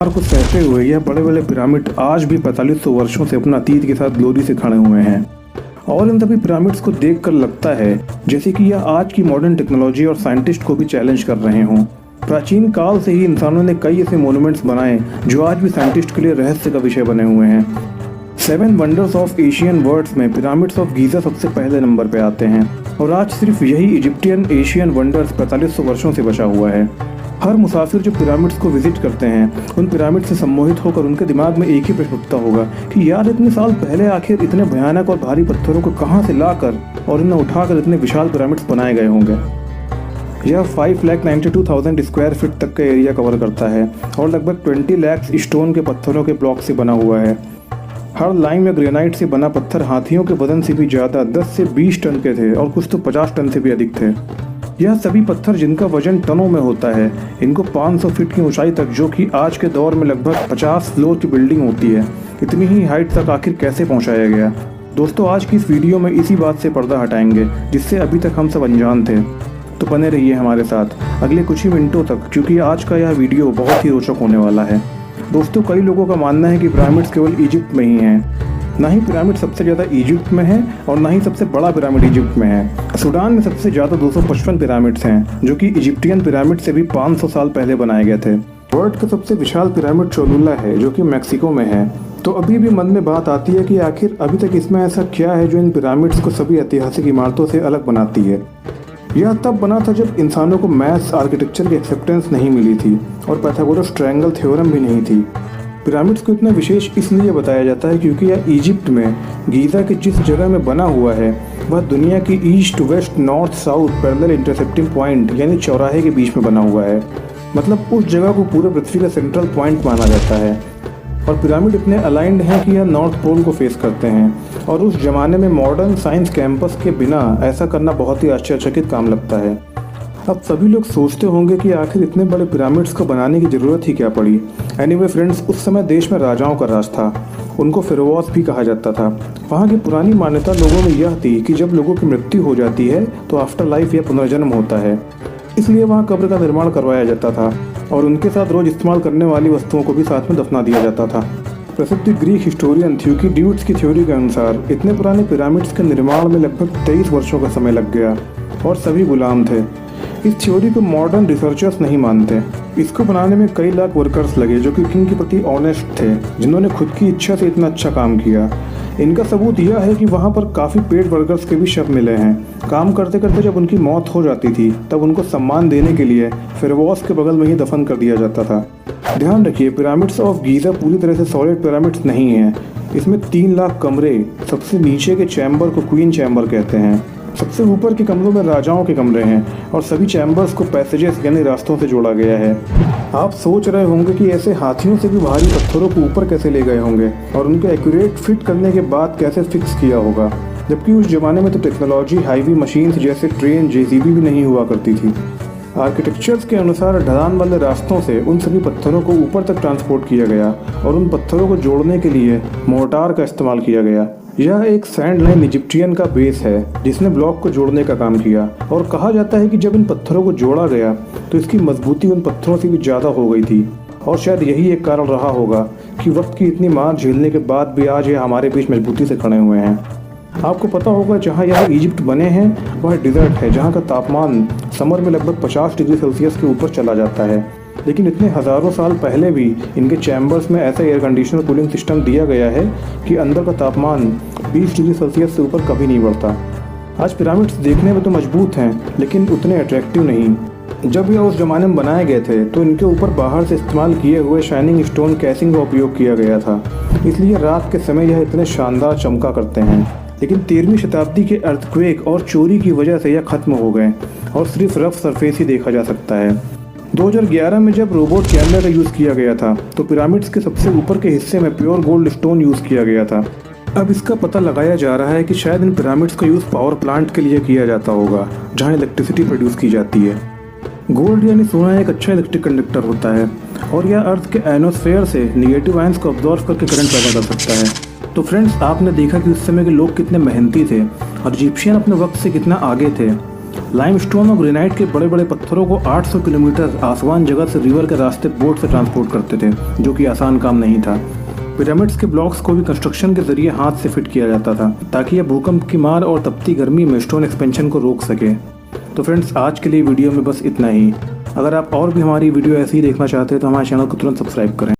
को सहते हुए यह बड़े बड़े पिरामिड आज भी 4500 वर्षों से अपना अतीत के साथ ग्लोरी से खड़े हुए हैं। और इन सभी पिरामिड्स को देखकर लगता है जैसे कि यह आज की मॉडर्न टेक्नोलॉजी और साइंटिस्ट को भी चैलेंज कर रहे हों। प्राचीन काल से ही इंसानों ने कई ऐसे मोन्यूमेंट्स बनाए जो आज भी साइंटिस्ट के लिए रहस्य का विषय बने हुए हैं। 7 वंडर्स ऑफ एशियन वर्ल्ड्स में पिरामिड्स ऑफ गीज़ा सबसे पहले नंबर पे आते हैं और आज सिर्फ यही इजिप्टियन एशियन वंडर्स 4500 वर्षों से बचा हुआ है। हर मुसाफिर जो पिरामिड्स को विजिट करते हैं उन पिरामिड से सम्मोहित होकर उनके दिमाग में एक ही प्रश्न उठता होगा कि यार इतने साल पहले आखिर इतने भयानक और भारी पत्थरों को कहाँ से लाकर और इन्हें उठाकर इतने विशाल पिरामिड्स बनाए गए होंगे। यह 5,92,000 स्क्वायर फीट तक का एरिया कवर करता है और लगभग 20 लाख स्टोन के पत्थरों के ब्लॉक से बना हुआ है। हर लाइम या ग्रेनाइट से बना पत्थर हाथियों के वजन से भी ज़्यादा 10 से 20 टन के थे और कुछ तो 50 टन से भी अधिक थे। यह सभी पत्थर जिनका वजन टनों में होता है, इनको 500 फीट की ऊंचाई तक, जो कि आज के दौर में लगभग 50 फ्लोर की बिल्डिंग होती है, इतनी ही हाइट तक आखिर कैसे पहुंचाया गया। दोस्तों, आज की इस वीडियो में इसी बात से पर्दा हटाएंगे जिससे अभी तक हम सब अनजान थे। तो बने रहिए हमारे साथ अगले कुछ ही मिनटों तक, क्योंकि आज का यह वीडियो बहुत ही रोचक होने वाला है। दोस्तों, कई लोगों का मानना है कि पिरामिड्स केवल इजिप्ट में ही हैं। ना ही पिरामिड सबसे ज़्यादा इजिप्ट में है और ना ही सबसे बड़ा पिरामिड इजिप्ट में है। सूडान में सबसे ज़्यादा 255 पिरामिड्स हैं, जो कि इजिप्टियन पिरामिड से भी 500 साल पहले बनाए गए थे। वर्ल्ड का सबसे विशाल पिरामिड चोलुला है, जो कि मैक्सिको में है। तो अभी भी मन में बात आती है कि आखिर अभी तक इसमें ऐसा क्या है जो इन पिरामिड्स को सभी ऐतिहासिक इमारतों से अलग बनाती है। यह तब बना था जब इंसानों को मैथ्स आर्किटेक्चर की एक्सेप्टेंस नहीं मिली थी और पाइथागोरस ट्रायंगल थ्योरम भी नहीं थी। पिरामिड्स को इतना विशेष इसलिए बताया जाता है क्योंकि यह इजिप्ट में गीज़ा की जिस जगह में बना हुआ है वह दुनिया की east west north south parallel intercepting point यानी चौराहे के बीच में बना हुआ है। मतलब उस जगह को पूरे पृथ्वी का सेंट्रल पॉइंट माना जाता है। और पिरामिड इतने अलाइंड हैं कि यह नॉर्थ पोल को फेस करते हैं और उस जमाने में मॉडर्न साइंस कैंपस के बिना ऐसा करना बहुत ही आश्चर्यचकित काम लगता है। अब सभी लोग सोचते होंगे कि आखिर इतने बड़े पिरामिड्स को बनाने की ज़रूरत ही क्या पड़ी। एनीवे फ्रेंड्स, उस समय देश में राजाओं का राज था, उनको फेरोवास भी कहा जाता था। वहाँ की पुरानी मान्यता लोगों में यह थी कि जब लोगों की मृत्यु हो जाती है तो आफ्टर लाइफ या पुनर्जन्म होता है, इसलिए वहाँ कब्र का निर्माण करवाया जाता था और उनके साथ रोज इस्तेमाल करने वाली वस्तुओं को भी साथ में दफना दिया जाता था। प्रसिद्ध ग्रीक हिस्टोरियन थ्यूकिडिड्स की थ्योरी के अनुसार इतने पुराने पिरामिड्स के निर्माण में लगभग 23 वर्षों का समय लग गया और सभी गुलाम थे। इस थ्योरी को मॉडर्न रिसर्चर्स नहीं मानते। इसको बनाने में कई लाख वर्कर्स लगे जो कि किंग के प्रति ऑनेस्ट थे, जिन्होंने खुद की इच्छा से इतना अच्छा काम किया। इनका सबूत यह है कि वहाँ पर काफ़ी पेड वर्कर्स के भी शव मिले हैं। काम करते करते जब उनकी मौत हो जाती थी तब उनको सम्मान देने के लिए फेरोवास के बगल में ही दफन कर दिया जाता था। ध्यान रखिए, पिरामिड्स ऑफ गीज़ा पूरी तरह से सॉलिड पिरामिड्स नहीं हैं। इसमें 3 लाख कमरे, सबसे नीचे के चैम्बर को क्वीन चैम्बर कहते हैं, सबसे ऊपर के कमरों में राजाओं के कमरे हैं और सभी चैम्बर्स को पैसेजेस यानी रास्तों से जोड़ा गया है। आप सोच रहे होंगे कि ऐसे हाथियों से भी भारी पत्थरों को ऊपर कैसे ले गए होंगे और उनके एक्यूरेट फिट करने के बाद कैसे फिक्स किया होगा, जबकि उस जमाने में तो टेक्नोलॉजी हाईवी मशीन्स जैसे ट्रेन, जेसीबी भी नहीं हुआ करती थी। आर्किटेक्चर्स के अनुसार ढलान वाले रास्तों से उन सभी पत्थरों को ऊपर तक ट्रांसपोर्ट किया गया और उन पत्थरों को जोड़ने के लिए मोर्टार का इस्तेमाल किया गया। यह एक सैंड लाइन इजिप्टियन का बेस है जिसने ब्लॉक को जोड़ने का काम किया और कहा जाता है कि जब इन पत्थरों को जोड़ा गया तो इसकी मजबूती उन पत्थरों से भी ज़्यादा हो गई थी और शायद यही एक कारण रहा होगा कि वक्त की इतनी मार झेलने के बाद भी आज ये हमारे बीच मजबूती से खड़े हुए हैं। आपको पता होगा जहाँ यह इजिप्ट बने हैं वह डिज़र्ट है जहाँ का तापमान समर में लगभग 50 डिग्री सेल्सियस के ऊपर चला जाता है, लेकिन इतने हज़ारों साल पहले भी इनके चैम्बर्स में ऐसा एयर कंडीशनर कूलिंग सिस्टम दिया गया है कि अंदर का तापमान 20 डिग्री सेल्सियस से ऊपर कभी नहीं बढ़ता। आज पिरामिड्स देखने में तो मजबूत हैं लेकिन उतने अट्रैक्टिव नहीं। जब यह उस ज़माने में बनाए गए थे तो इनके ऊपर बाहर से इस्तेमाल किए हुए शाइनिंग स्टोन कैसिंग का उपयोग किया गया था, इसलिए रात के समय यह इतने शानदार चमका करते हैं। लेकिन 13वीं शताब्दी के अर्थक्वेक और चोरी की वजह से यह ख़त्म हो गए और सिर्फ रफ सरफेस ही देखा जा सकता है। 2011 में जब रोबोट कैमरा का यूज़ किया गया था तो पिरामिड्स के सबसे ऊपर के हिस्से में प्योर गोल्ड स्टोन यूज़ किया गया था। अब इसका पता लगाया जा रहा है कि शायद इन पिरामिड्स का यूज़ पावर प्लांट के लिए किया जाता होगा जहां इलेक्ट्रिसिटी प्रोड्यूस की जाती है। गोल्ड यानी सोना एक अच्छा इलेक्ट्रिक कंडक्टर होता है और यह अर्थ के एनोस्फेयर से निगेटिव आयंस को ऑब्जॉर्व करके करंट पैदा कर सकता है। तो फ्रेंड्स, आपने देखा कि उस समय के लोग कितने मेहनती थे और इजिप्शियन अपने वक्त से कितना आगे थे। लाइमस्टोन और ग्रेनाइट के बड़े बड़े पत्थरों को 800 किलोमीटर आसमान जगत से रिवर के रास्ते बोट से ट्रांसपोर्ट करते थे, जो कि आसान काम नहीं था। पिरामिड्स के ब्लॉक्स को भी कंस्ट्रक्शन के जरिए हाथ से फिट किया जाता था, ताकि यह भूकंप की मार और तपती गर्मी में स्टोन एक्सपेंशन को रोक सके। तो फ्रेंड्स, आज के लिए वीडियो में बस इतना ही। अगर आप और भी हमारी वीडियो ऐसी ही देखना चाहते हैं तो हमारे चैनल को तुरंत सब्सक्राइब करें।